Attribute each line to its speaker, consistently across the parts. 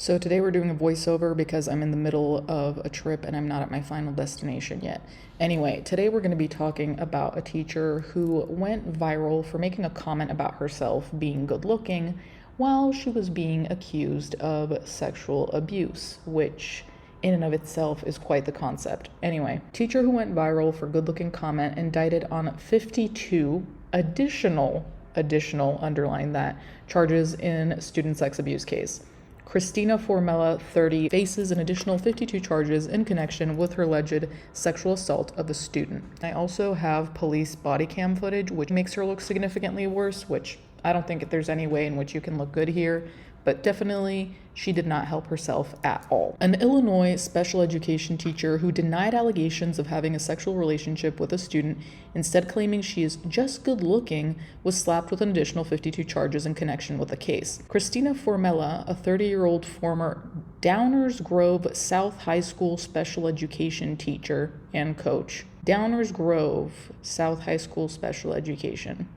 Speaker 1: So today we're doing a voiceover because I'm in the middle of a trip and I'm not at my final destination yet. Anyway, today we're going to be talking about a teacher who went viral for making a comment about herself being good looking while she was being accused of sexual abuse, which in and of itself is quite the concept. Anyway, teacher who went viral for good looking comment indicted on 52 additional, underline that, charges in student sex abuse case. Christina Formella, 30, faces an additional 52 charges in connection with her alleged sexual assault of a student. I also have police body cam footage, which makes her look significantly worse, which I don't think there's any way in which you can look good here, but definitely she did not help herself at all. An Illinois special education teacher who denied allegations of having a sexual relationship with a student, instead claiming she is just good looking, was slapped with an additional 52 charges in connection with the case. Christina Formella, a 30-year-old former Downers Grove South High School special education teacher and coach. Downers Grove South High School special education.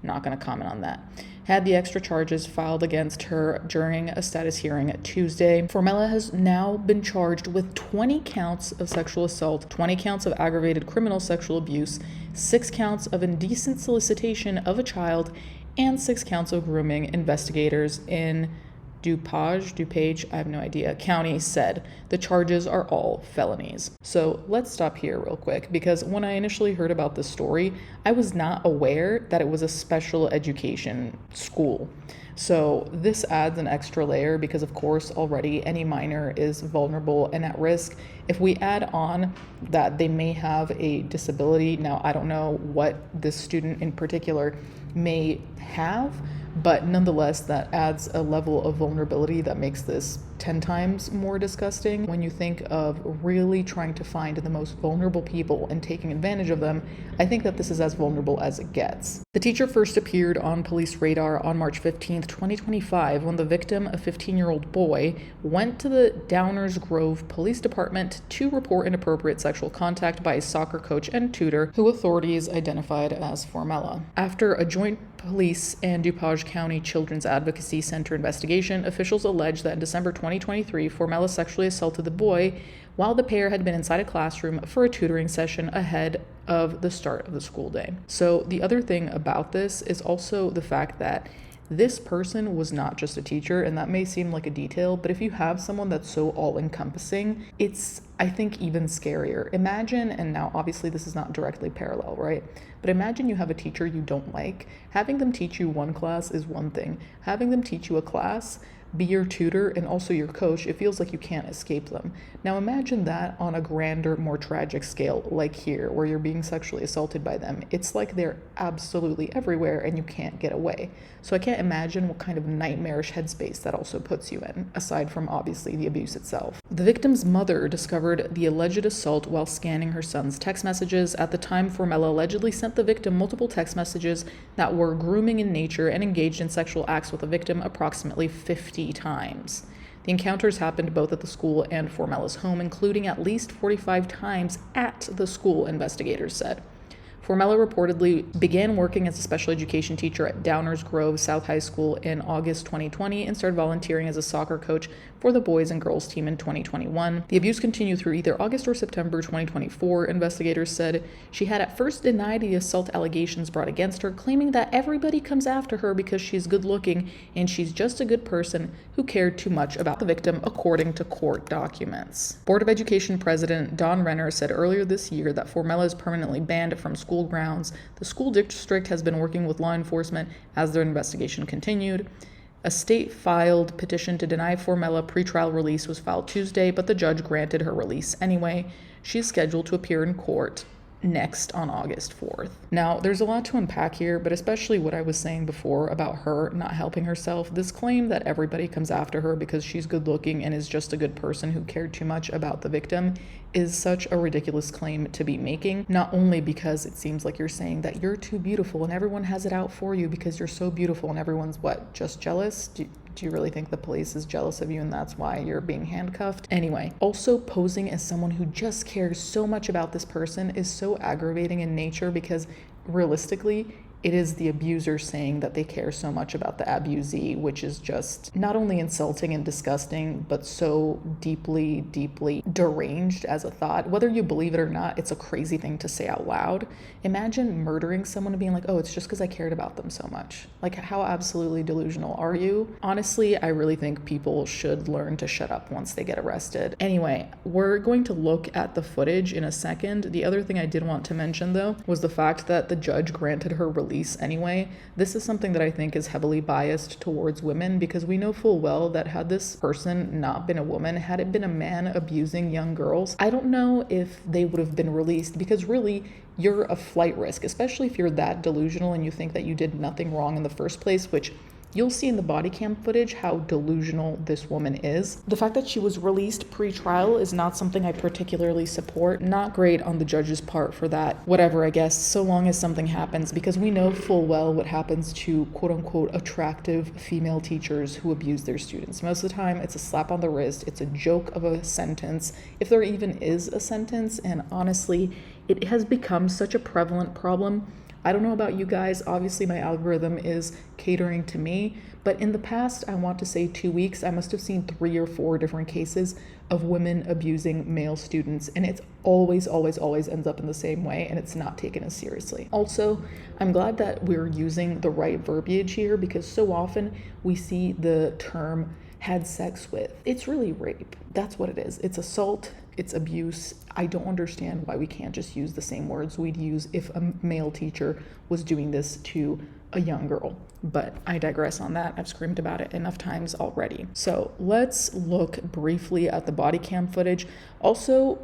Speaker 1: Not going to comment on that. Had the extra charges filed against her during a status hearing Tuesday. Formella has now been charged with 20 counts of sexual assault, 20 counts of aggravated criminal sexual abuse, 6 counts of indecent solicitation of a child, and 6 counts of grooming. Investigators in DuPage, I have no idea, county said the charges are all felonies. So let's stop here real quick, because when I initially heard about this story, I was not aware that it was a special education school. So this adds an extra layer because, of course, already any minor is vulnerable and at risk. If we add on that they may have a disability, now I don't know what this student in particular may have, but nonetheless, that adds a level of vulnerability that makes this 10 times more disgusting. When you think of really trying to find the most vulnerable people and taking advantage of them, I think that this is as vulnerable as it gets. The teacher first appeared on police radar on March 15th, 2025, when the victim, a 15-year-old boy, went to the Downers Grove Police Department to report inappropriate sexual contact by a soccer coach and tutor who authorities identified as Formella. After a joint police and DuPage County Children's Advocacy Center investigation, officials allege that in December 2023, Formella sexually assaulted the boy while the pair had been inside a classroom for a tutoring session ahead of the start of the school day. So the other thing about this is also the fact that this person was not just a teacher, and that may seem like a detail, but if you have someone that's so all-encompassing, it's, I think, even scarier. Imagine, and now obviously this is not directly parallel, right? But imagine you have a teacher you don't like. Having them teach you one class is one thing. Having them teach you a class, be your tutor and also your coach, it feels like you can't escape them. Now imagine that on a grander, more tragic scale, like here, where you're being sexually assaulted by them. It's like they're absolutely everywhere and you can't get away. So I can't imagine what kind of nightmarish headspace that also puts you in, aside from obviously the abuse itself. The victim's mother discovered the alleged assault while scanning her son's text messages. At the time, Formella allegedly sent the victim multiple text messages that were grooming in nature and engaged in sexual acts with the victim approximately 50 times. The encounters happened both at the school and Formella's home, including at least 45 times at the school, investigators said. Formella reportedly began working as a special education teacher at Downers Grove South High School in August 2020 and started volunteering as a soccer coach for the boys and girls team in 2021. The abuse continued through either August or September 2024, investigators said. She had at first denied the assault allegations brought against her, claiming that everybody comes after her because she's good looking and she's just a good person who cared too much about the victim, according to court documents. Board of Education President Don Renner said earlier this year that Formella is permanently banned from school grounds. The school district has been working with law enforcement as their investigation continued. A state-filed petition to deny Formella pretrial release was filed Tuesday, but the judge granted her release anyway. She is scheduled to appear in court next on August 4th. Now, there's a lot to unpack here, but especially what I was saying before about her not helping herself. This claim that everybody comes after her because she's good looking and is just a good person who cared too much about the victim is such a ridiculous claim to be making, not only because it seems like you're saying that you're too beautiful and everyone has it out for you because you're so beautiful and everyone's what, just jealous? Do you really think the police is jealous of you and that's why you're being handcuffed? Anyway, also posing as someone who just cares so much about this person is so aggravating in nature because realistically, it is the abuser saying that they care so much about the abusee, which is just not only insulting and disgusting, but so deeply, deeply deranged as a thought. Whether you believe it or not, it's a crazy thing to say out loud. Imagine murdering someone and being like, oh, it's just because I cared about them so much. Like, how absolutely delusional are you? Honestly, I really think people should learn to shut up once they get arrested. Anyway, we're going to look at the footage in a second. The other thing I did want to mention, though, was the fact that the judge granted her release anyway. This is something that I think is heavily biased towards women, because we know full well that had this person not been a woman, had it been a man abusing young girls, I don't know if they would have been released, because really, you're a flight risk, especially if you're that delusional and you think that you did nothing wrong in the first place, which you'll see in the body cam footage how delusional this woman is. The fact that she was released pre-trial is not something I particularly support. Not great on the judge's part for that. Whatever, I guess, so long as something happens, because we know full well what happens to quote-unquote attractive female teachers who abuse their students. Most of the time, it's a slap on the wrist, it's a joke of a sentence, if there even is a sentence, and honestly, it has become such a prevalent problem. I don't know about you guys, obviously my algorithm is catering to me, but in the past, I want to say 2 weeks, I must have seen 3 or 4 different cases of women abusing male students, and it's always ends up in the same way, and it's not taken as seriously. Also, I'm glad that we're using the right verbiage here, because so often we see the term had sex with. It's really rape. That's what it is. It's assault, it's abuse. I don't understand why we can't just use the same words we'd use if a male teacher was doing this to a young girl. But I digress on that. I've screamed about it enough times already. So let's look briefly at the body cam footage. Also,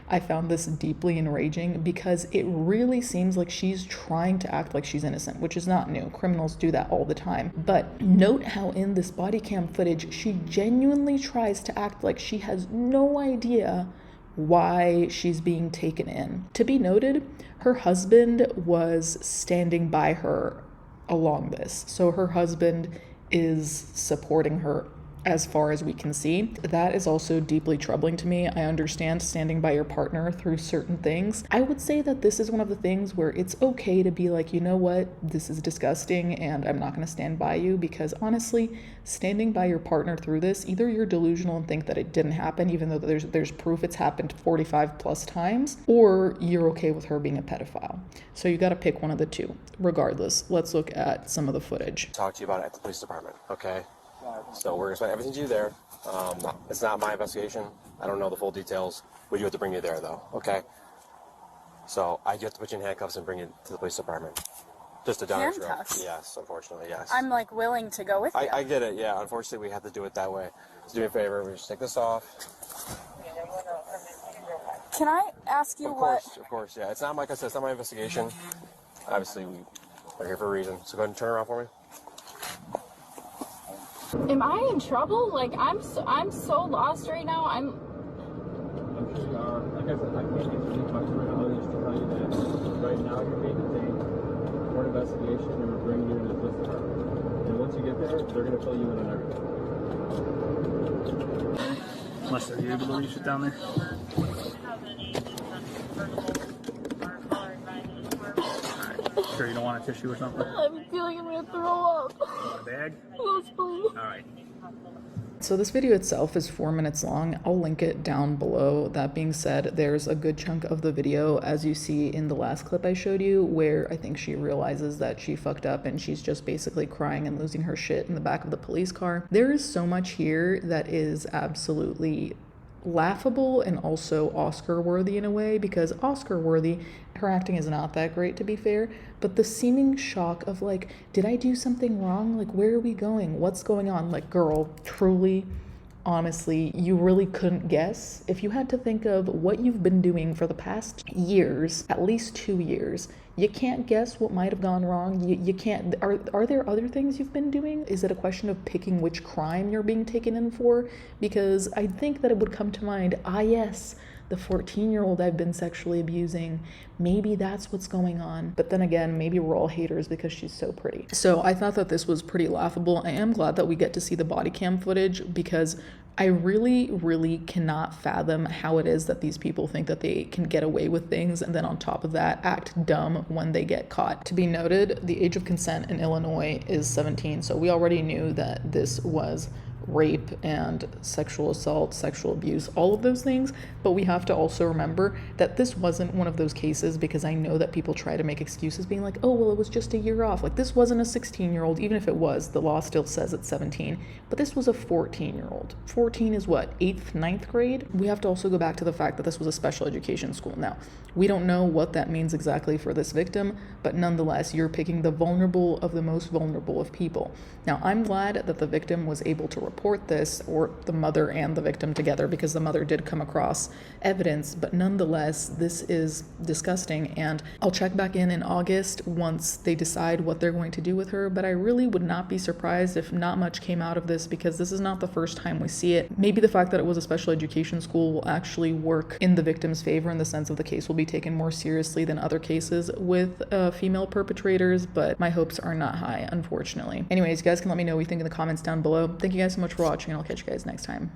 Speaker 1: I found this deeply enraging because it really seems like she's trying to act like she's innocent, which is not new. Criminals do that all the time. But note how in this body cam footage, she genuinely tries to act like she has no idea why she's being taken in. To be noted, her husband was standing by her along this. So her husband is supporting her as far as we can see. That is also deeply troubling to me. I understand standing by your partner through certain things. I would say that this is one of the things where it's okay to be like, you know what, this is disgusting and I'm not gonna stand by you, because honestly, standing by your partner through this, either you're delusional and think that it didn't happen, even though there's proof it's happened 45 plus times, or you're okay with her being a pedophile. So you gotta pick one of the two. Regardless, let's look at some of the footage.
Speaker 2: Talk to you about it at the police department, okay? So we're going to explain everything to you there. It's not my investigation. I don't know the full details. We do have to bring you there, though, okay? So I do have to put you in handcuffs and bring you to the police department. Just a donor drill.
Speaker 3: Handcuffs?
Speaker 2: Yes, unfortunately, yes.
Speaker 3: I'm like willing to go with you.
Speaker 2: I get it, yeah. Unfortunately, we have to do it that way. So do me a favor. We just take this off.
Speaker 3: Can I ask you
Speaker 2: Of course, yeah. It's not, like I said, it's not my investigation. Obviously, we're here for a reason. So go ahead and turn around for me.
Speaker 3: Am I in trouble? Like, I'm so lost right now.
Speaker 4: I'm sure you are. Like I said, I can't answer any questions right now. I'll just tell you that right now you're being detained for an investigation, and we're bringing you to the police department. And once you get there, they're going to fill you in on everything.
Speaker 5: Lester, are you able to reach it down there? Sure you don't want a tissue or something?
Speaker 3: I'm feeling I'm gonna throw up.
Speaker 5: Want a bag?
Speaker 3: Yes, please.
Speaker 5: All right.
Speaker 1: So this video itself is 4 minutes long. I'll link it down below. That being said, there's a good chunk of the video, as you see in the last clip I showed you, where I think she realizes that she fucked up and she's just basically crying and losing her shit in the back of the police car. There is so much here that is absolutely laughable and also Oscar worthy in a way, because Oscar worthy, her acting is not that great to be fair, but the seeming shock of like, did I do something wrong? Like, where are we going? What's going on? Like, girl, truly, honestly, you really couldn't guess. If you had to think of what you've been doing for the past years, at least 2 years, you can't guess what might have gone wrong. You can't, are there other things you've been doing? Is it a question of picking which crime you're being taken in for? Because I think that it would come to mind, yes, the 14-year-old I've been sexually abusing, maybe that's what's going on. But then again, maybe we're all haters because she's so pretty. So I thought that this was pretty laughable. I am glad that we get to see the body cam footage, because I really, really cannot fathom how it is that these people think that they can get away with things and then on top of that act dumb when they get caught. To be noted, the age of consent in Illinois is 17, so we already knew that this was rape and sexual assault, sexual abuse, all of those things. But we have to also remember that this wasn't one of those cases, because I know that people try to make excuses being like, oh, well, it was just a year off. Like, this wasn't a 16-year-old. Even if it was, the law still says it's 17. But this was a 14-year-old. 14 is what, 8th, 9th grade? We have to also go back to the fact that this was a special education school. Now, we don't know what that means exactly for this victim, but nonetheless, you're picking the vulnerable of the most vulnerable of people. Now, I'm glad that the victim was able to report this, or the mother and the victim together, because the mother did come across evidence, but nonetheless, this is disgusting. And I'll check back in August once they decide what they're going to do with her, but I really would not be surprised if not much came out of this, because this is not the first time we see it. Maybe the fact that it was a special education school will actually work in the victim's favor, in the sense of the case will be taken more seriously than other cases with female perpetrators, but my hopes are not high, unfortunately. Anyways, you guys can let me know what you think in the comments down below. Thank you guys so much for watching, and I'll catch you guys next time.